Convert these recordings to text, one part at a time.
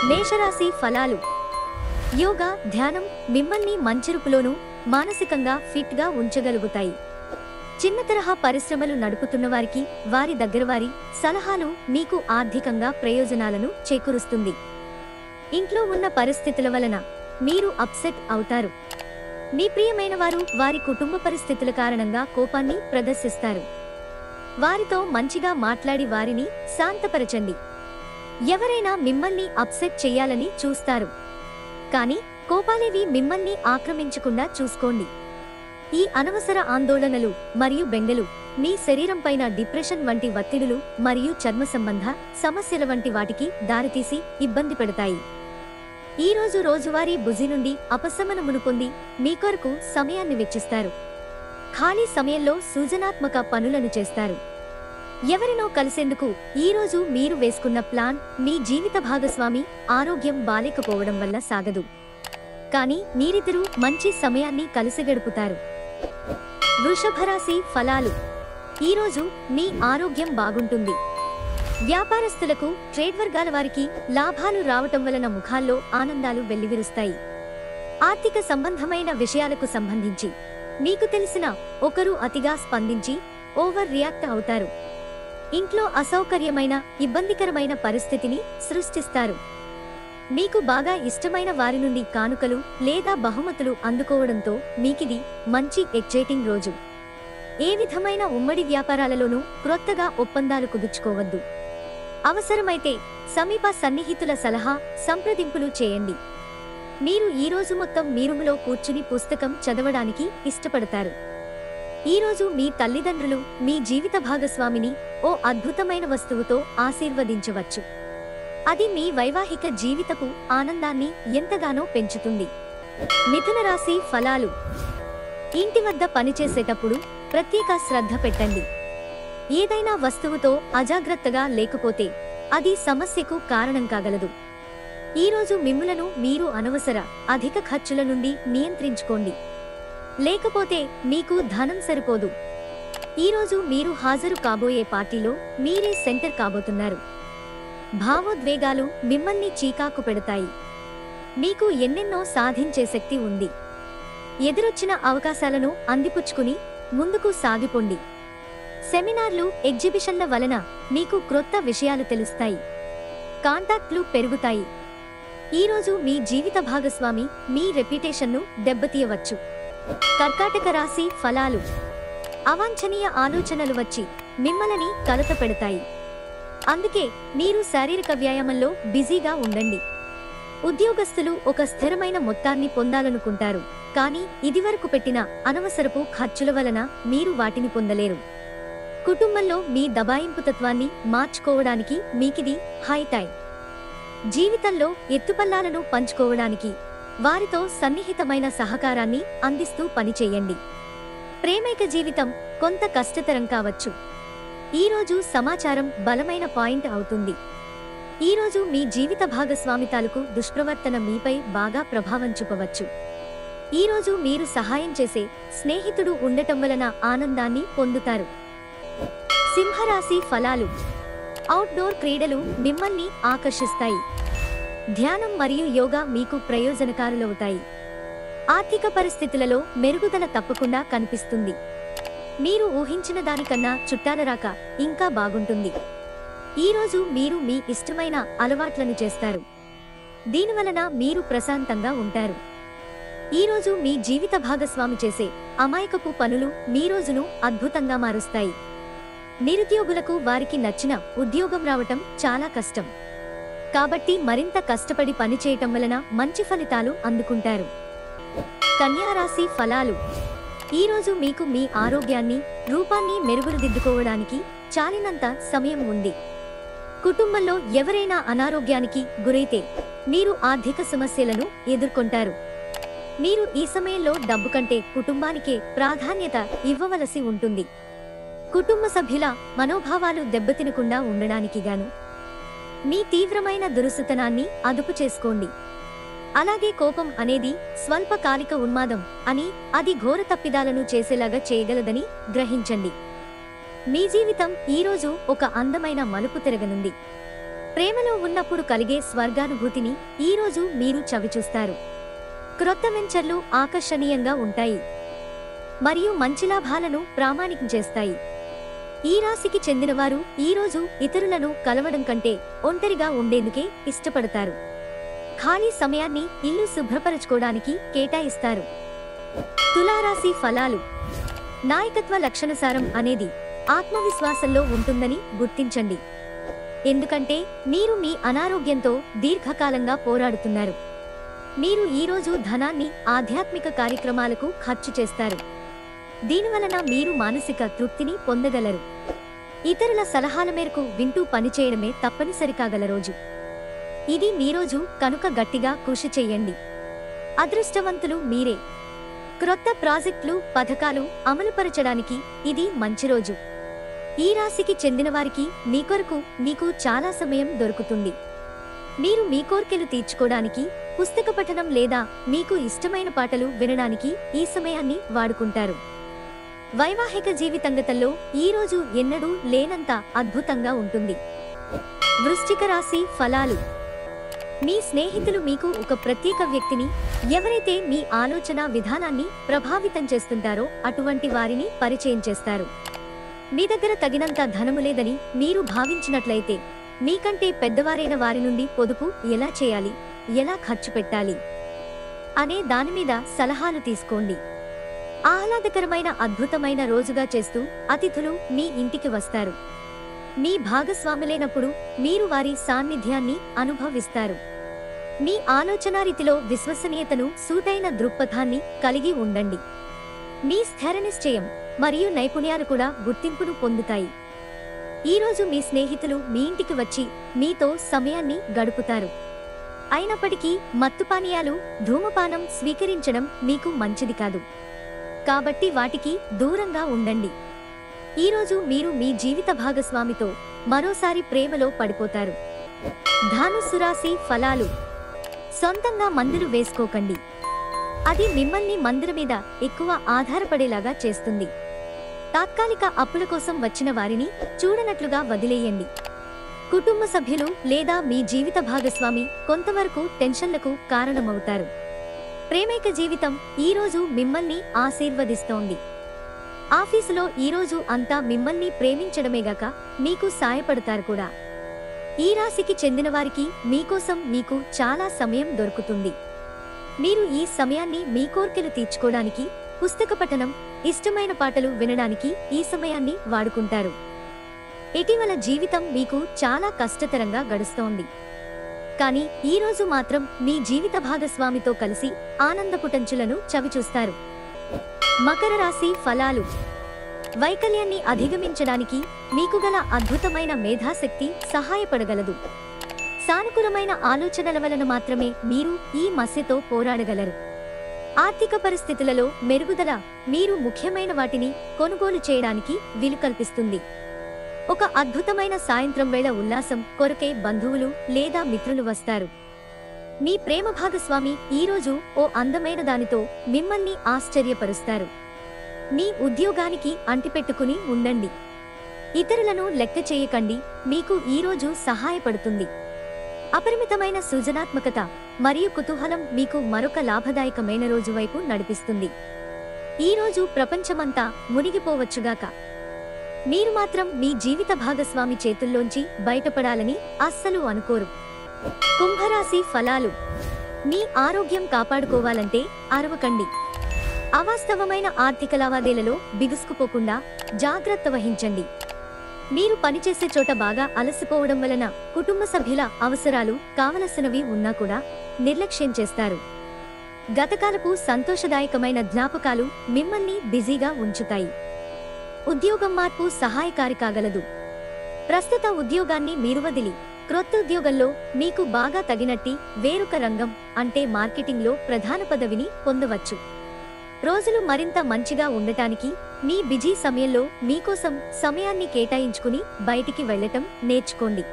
మేషరాశి ఫలాలు. యోగా, ధ్యానం మిమ్మల్ని మంచిరుపులోనూ మానసికంగా ఫిట్ గా ఉంచగలుగుతాయి. చిన్న తరహా పరిశ్రమలు నడుపుతున్న వారికి వారి దగ్గరవారి సలహాలు మీకు ఆర్థికంగా ప్రయోజనాలను చేకూరుస్తుంది. ఇంట్లో ఉన్న పరిస్థితుల వలన మీరు అప్సెట్ అవుతారు. మీ ప్రియమైన వారు వారి కుటుంబ పరిస్థితుల కారణంగా కోపాన్ని ప్రదర్శిస్తారు. వారితో మంచిగా మాట్లాడి వారిని శాంతపరచండి. ఎవరైనా మిమ్మల్ని అప్సెట్ చేయాలని చూస్తారు, కానీ కోపాలేవి మిమ్మల్ని ఆక్రమించకుండా చూసుకోండి. ఈ అనవసర ఆందోళనలు మరియు బెంగలు మీ శరీరంపైన డిప్రెషన్ వంటి ఒత్తిడులు మరియు చర్మ సంబంధ సమస్యల వంటి వాటికి దారితీసి ఇబ్బంది పెడతాయి. ఈ రోజు రోజువారీ బుజి నుండి అపశమనమును పొంది మీ కొరకు సమయాన్ని వెచ్చిస్తారు. ఖాళీ సమయంలో సృజనాత్మక పనులను చేస్తారు. ఎవరినో కలిసేందుకు ఈ రోజు మీరు వేసుకున్న ప్లాన్ మీ జీవిత భాగస్వామి ఆరోగ్యం బాలేకపోవడం వల్ల సాగదు, కానీ మీరిద్దరూ మంచి సమయాన్ని కలిసి గడుపుతారు. వృషభరాశి ఫలాలు. ఈరోజు మీ ఆరోగ్యం బాగుంటుంది. వ్యాపారస్తులకు, ట్రేడ్ వర్గాల వారికి లాభాలు రావటం వలన ముఖాల్లో ఆనందాలు వెల్లివిరుస్తాయి. ఆర్థిక సంబంధమైన విషయాలకు సంబంధించి మీకు తెలిసిన ఒకరు అతిగా స్పందించి ఓవర్ రియాక్ట్ అవుతారు. ఇంట్లో అసౌకర్యమైన, ఇబ్బందికరమైన పరిస్థితిని సృష్టిస్తారు. మీకు బాగా ఇష్టమైన వారి నుండి కానుకలు లేదా బహుమతులు అందుకోవడంతో మీకిది మంచి ఎక్సైటింగ్ రోజు. ఏ విధమైన ఉమ్మడి వ్యాపారాలలోనూ క్రొత్తగా ఒప్పందాలు కుదుర్చుకోవద్దు. అవసరమైతే సమీప సన్నిహితుల సలహా, సంప్రదింపులు చేయండి. మీరు ఈ రోజు మొత్తం మీ రూములో కూర్చుని పుస్తకం చదవడానికి ఇష్టపడతారు. ఈరోజు మీ తల్లిదండ్రులు మీ జీవిత భాగస్వామిని ఓ అద్భుతమైన వస్తువుతో ఆశీర్వదించవచ్చు. అది మీ వైవాహిక జీవితపు ఆనందాన్ని ఎంతగానో పెంచుతుంది. మిథున రాశి ఫలాలు. ఇంటి వద్ద పనిచేసేటప్పుడు ప్రత్యేక శ్రద్ధ పెట్టండి. ఏదైనా వస్తువుతో అజాగ్రత్తగా లేకపోతే అది సమస్యకు కారణం కాగలదు. ఈరోజు మిమ్ములను మీరు అనవసర, అధిక ఖర్చుల నుండి నియంత్రించుకోండి, లేకపోతే మీకు ధనం సరిపోదు. ఈరోజు మీరు హాజరు కాబోయే పార్టీలో మీరే సెంటర్ కాబోతున్నారు. భావోద్వేగాలు మిమ్మల్ని చీకాకు పెడతాయి. మీకు ఎన్నెన్నో సాధించే శక్తి ఉంది. ఎదురొచ్చిన అవకాశాలను అందిపుచ్చుకుని ముందుకు సాగిపోండి. సెమినార్లు, ఎగ్జిబిషన్ల వలన మీకు క్రొత్త విషయాలు తెలుస్తాయి. కాంటాక్ట్లు పెరుగుతాయి. ఈరోజు మీ జీవిత భాగస్వామి మీ రెప్యుటేషన్ను దెబ్బతీయవచ్చు. కర్కాటక రాశి ఫలాలు. అవాంఛనీయ ఆలోచనలు వచ్చి మిమ్మల్ని కలత పెడతాయి. అందుకే మీరు శారీరక వ్యాయామంలో బిజీగా ఉండండి. ఉద్యోగస్తులు ఒక స్థిరమైన మొత్తాన్ని పొందాలనుకుంటారు, కానీ ఇదివరకు పెట్టిన అనవసరపు ఖర్చుల వలన మీరు వాటిని పొందలేరు. కుటుంబంలో మీ దబాయింపుతత్వాన్ని మార్చుకోవడానికి మీకిది హై టైం. జీవితంలో ఎత్తుపల్లాలను పంచుకోవడానికి వారితో సన్నిహితమైన సహకారాన్ని అందిస్తూ పనిచేయండి. ప్రేమైక జీవితం కొంత కష్టతరం కావచ్చు. ఈరోజు సమాచారం బలమైన పాయింట్ అవుతుంది. ఈరోజు మీ జీవిత భాగస్వామి తాలూకు దుష్ప్రవర్తన మీపై బాగా ప్రభావం చూపవచ్చు. ఈరోజు మీరు సహాయం చేసే స్నేహితుడు ఉండటం వలన ఆనందాన్ని పొందుతారు. సింహరాశి ఫలాలు. అవుట్డోర్ క్రీడలు మిమ్మల్ని ఆకర్షిస్తాయి. ధ్యానం మరియు యోగా మీకు ప్రయోజనకారులవుతాయి. ఆర్థిక పరిస్థితులలో మెరుగుదల తప్పకుండా కనిపిస్తుంది. మీరు ఊహించిన దానికన్నా చుట్టాల రాక ఇంకా బాగుంటుంది. ఈరోజు మీరు మీ ఇష్టమైన అలవాట్లను చేస్తారు. దీనివలన మీరు ప్రశాంతంగా ఉంటారు. ఈరోజు మీ జీవిత భాగస్వామి చేసే అమాయకపు పనులు మీ రోజును అద్భుతంగా మారుస్తాయి. నిరుద్యోగులకు వారికి నచ్చిన ఉద్యోగం రావటం చాలా కష్టం, కాబట్టి మరింత కష్టపడి పనిచేయటం వలన మంచి ఫలితాలు అందుకుంటారు. కన్యా రాశి ఫలాలు. ఈరోజు మీకు మీ ఆరోగ్యాన్ని, రూపాన్ని మెరుగుదిద్దుకోవడానికి చాలినంత సమయం ఉంది. కుటుంబంలో ఎవరైనా అనారోగ్యానికి గురైతే మీరు ఆర్థిక సమస్యలను ఎదుర్కొంటారు. మీరు ఈ సమయంలో డబ్బు కంటే కుటుంబానికే ప్రాధాన్యత ఇవ్వవలసి ఉంటుంది. కుటుంబ సభ్యుల మనోభావాలు దెబ్బతినకుండా ఉండడానికి గాను మీ తీవ్రమైన దురుసుతనాన్ని అదుపు చేసుకోండి. అలాగే కోపం అనేది స్వల్పకాలిక ఉన్మాదం అని, అది ఘోర తప్పిదాలను చేసేలాగా చేయగలదని గ్రహించండి. మీ జీవితం ఈరోజు ఒక అందమైన మలుపు తిరగనుంది. ప్రేమలో ఉన్నప్పుడు కలిగే స్వర్గానుభూతిని ఈరోజు మీరు చవిచూస్తారు. క్రొత్త వెంచర్లు ఆకర్షణీయంగా ఉంటాయి మరియు మంచి లాభాలను ప్రామాణికం చేస్తాయి. ఈ రాశికి చెందినవారు ఈరోజు ఇతరులను కలవడం కంటే ఒంటరిగా ఉండేందుకే ఇష్టపడతారు. ఖాళీ సమయాన్ని ఇల్లు శుభ్రపరచుకోవడానికి కేటాయిస్తారు. తులారాశి ఫలాలు. నాయకత్వ లక్షణసారం అనేది ఆత్మవిశ్వాసంలో ఉంటుందని గుర్తించండి. ఎందుకంటే మీరు మీ అనారోగ్యంతో దీర్ఘకాలంగా పోరాడుతున్నారు. మీరు ఈరోజు ధనాన్ని ఆధ్యాత్మిక కార్యక్రమాలకు ఖర్చు చేస్తారు. దీనివలన మీరు మానసిక తృప్తిని పొందగలరు. ఇతరుల సలహాల మేరకు వింటూ పనిచేయడమే తప్పనిసరి కాగల రోజు. ఇది మీ రోజు కనుక గట్టిగా కృషి చెయ్యండి. అదృష్టవంతులు మీరే. క్రొత్త ప్రాజెక్టులు, పథకాలు అమలుపరచడానికి ఇది మంచి రోజు. ఈ రాశికి చెందినవారికి మీ కొరకు మీకు చాలా సమయం దొరుకుతుంది. మీరు మీ కోర్కెలు తీర్చుకోవడానికి పుస్తక పఠనం లేదా మీకు ఇష్టమైన పాటలు వినడానికి ఈ సమయాన్ని వాడుకుంటారు. వైవాహిక జీవితంగతంలో ఈ రోజు ఎన్నడూ లేనంత అద్భుతంగా ఉంటుంది. వృశ్చిక రాశి ఫలాలు. మీ స్నేహితులు మీకు ఒక ప్రత్యేక వ్యక్తిని, ఎవరైతే మీ ఆలోచన విధానాన్ని ప్రభావితం చేస్తుంటారో అటువంటి వారిని పరిచయం చేస్తారు. మీ దగ్గర తగినంత ధనము లేదని మీరు భావించినట్లయితే మీకంటే పెద్దవారైన వారి నుండి పొదుపు ఎలా చేయాలి, ఎలా ఖర్చు పెట్టాలి అనే దానిమీద సలహాలు తీసుకోండి. ఆహ్లాదకరమైన అద్భుతమైన రోజుగా చేస్తూ అతిథులు మీ ఇంటికి వస్తారు. మీ భాగస్వాములైనప్పుడు మీరు వారి సాన్నిధ్యాన్ని అనుభవిస్తారు. మీ ఆలోచనారీతిలో విశ్వసనీయతను, సూటైన దృక్పథాన్ని కలిగి ఉండండి. మీ స్థిర నిశ్చయం మరియు నైపుణ్యాలు కూడా గుర్తింపును పొందుతాయి. ఈరోజు మీ స్నేహితులు మీ ఇంటికి వచ్చి మీతో సమయాన్ని గడుపుతారు. అయినప్పటికీ మత్తుపానీయాలు, ధూమపానం స్వీకరించడం మీకు మంచిది కాదు. కాబట్టి వాటికి దూరంగా ఉండండి. ఈరోజు మీరు మీ జీవిత భాగస్వామితో మరోసారి ప్రేమలో పడిపోతారు. ధనుస్సు రాశి ఫలాలు. సొంతంగా మందులు వేసుకోకండి. అది మిమ్మల్ని మందుల మీద ఎక్కువ ఆధారపడేలాగా చేస్తుంది. తాత్కాలిక అప్పుల కోసం వచ్చిన వారిని చూడనట్లుగా వదిలేయండి. కుటుంబ సభ్యులు లేదా మీ జీవిత భాగస్వామి కొంతవరకు టెన్షన్లకు కారణమవుతారు. ప్రేమైక జీవితం ఈరోజు మిమ్మల్ని ఆశీర్వదిస్తోంది. ఆఫీసులో ఈరోజు అంతా మిమ్మల్ని ప్రేమించడమేగాక మీకు సాయపడతారు కూడా. ఈ రాశికి చెందినవారికి మీకోసం మీకు చాలా సమయం దొరుకుతుంది. మీరు ఈ సమయాన్ని మీ కోర్కెలు తీర్చుకోవడానికి, పుస్తక పఠనం, ఇష్టమైన పాటలు వినడానికి ఈ సమయాన్ని వాడుకుంటారు. ఇటీవల జీవితం మీకు చాలా కష్టతరంగా గడుస్తోంది. కానీ ఈరోజు మాత్రం మీ జీవిత భాగస్వామితో కలిసి ఆనందపుటంచులను చవిచూస్తారు. మకర రాశి ఫలాలు. వైకల్యాన్ని అధిగమించడానికి మీకు గల అద్భుతమైన మేధాశక్తి సహాయపడగలదు. సానుకూలమైన ఆలోచనల వలన మాత్రమే మీరు ఈ మస్యతో పోరాడగలరు. ఆర్థిక పరిస్థితులలో మెరుగుదల మీరు ముఖ్యమైన వాటిని కొనుగోలు చేయడానికి వీలు కల్పిస్తుంది. ఒక అద్భుతమైన సాయంత్రం వేళ ఉల్లాసం కొరకే బంధువులు లేదా మిత్రులు వస్తారు. మీ ప్రేమ భాగస్వామి ఈరోజు ఓ అందమైన దానితో మిమ్మల్ని ఆశ్చర్యపరుస్తారు. మీ ఉద్యోగానికి అంటిపెట్టుకుని ఉండండి. ఇతరులను లెక్క చేయకండి, మీకు ఈరోజు సహాయపడుతుంది. అపరిమితమైన సృజనాత్మకత మరియు కుతూహలం మీకు మరొక లాభదాయకమైన రోజు వైపు నడిపిస్తుంది. ఈరోజు ప్రపంచమంతా మునిగిపోవచ్చుగాక, మీరు మాత్రం మీ జీవిత భాగస్వామి చేతుల్లోంచి బయటపడాలని అస్సలు అనుకోరు. కుంభరాశి ఫలాలు. మీ ఆరోగ్యం కాపాడుకోవాలంటే అరవకండి. అవాస్తవమైన ఆర్థిక లావాదేవీలలో బిగుసుకుపోకుండా జాగ్రత్త వహించండి. మీరు పనిచేసే చోట బాగా అలసిపోవడం వలన కుటుంబ సభ్యుల అవసరాలు కావలసినవి ఉన్నా కూడా నిర్లక్ష్యం చేస్తారు. గతకాలపు సంతోషదాయకమైన జ్ఞాపకాలు మిమ్మల్ని బిజీగా ఉంచుతాయి. ఉద్యోగం మార్పు సహాయకారి కాగలదు. ప్రస్తుత ఉద్యోగాన్ని మీరు వదిలి క్రొత్త ఉద్యోగంలో మీకు బాగా తగినట్టి వేరొక రంగం అంటే మార్కెటింగ్లో ప్రధాన పదవిని పొందవచ్చు. రోజులు మరింత మంచిగా ఉండటానికి మీ బిజీ సమయంలో మీకోసం సమయాన్ని కేటాయించుకుని బయటికి వెళ్ళటం నేర్చుకోండి.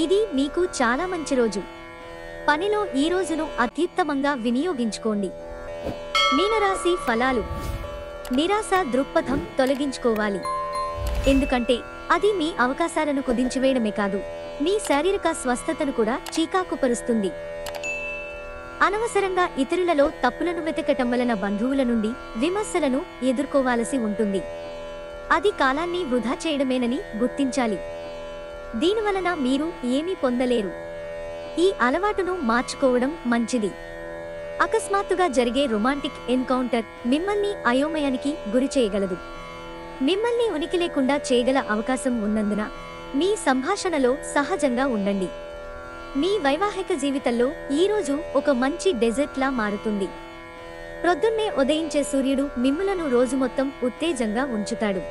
ఇది మీకు చాలా మంచి రోజు. పనిలో ఈ రోజును అత్యుత్తమంగా వినియోగించుకోండి. మీనరాశి ఫలాలు. నిరాశ దృక్పథం తొలగించుకోవాలి. ఎందుకంటే అది మీ అవకాశాలను కుదించివేయడమే కాదు, మీ శారీరక స్వస్థతను కూడా చీకాకుపరుస్తుంది. అనవసరంగా ఇతరులలో తప్పులను వెతకటం వలన బంధువుల నుండి విమర్శలను ఎదుర్కోవాల్సి ఉంటుంది. అది కాలాన్ని వృధా చేయడమేనని గుర్తించాలి. దీనివలన మీరు ఏమీ పొందలేరు. ఈ అలవాటును మార్చుకోవడం మంచిది. అకస్మాత్తుగా జరిగే రొమాంటిక్ ఎన్కౌంటర్ మిమ్మల్ని అయోమయానికి గురి చేయగలదు. మిమ్మల్ని ఉనికి లేకుండా చేయగల అవకాశం ఉన్నందున మీ సంభాషణలో సహజంగా ఉండండి. మీ వైవాహిక జీవితంలో ఈరోజు ఒక మంచి డెజర్ట్లా మారుతుంది. ప్రొద్దున్నే ఉదయించే సూర్యుడు మిమ్ములను రోజు మొత్తం ఉత్తేజంగా ఉంచుతాడు.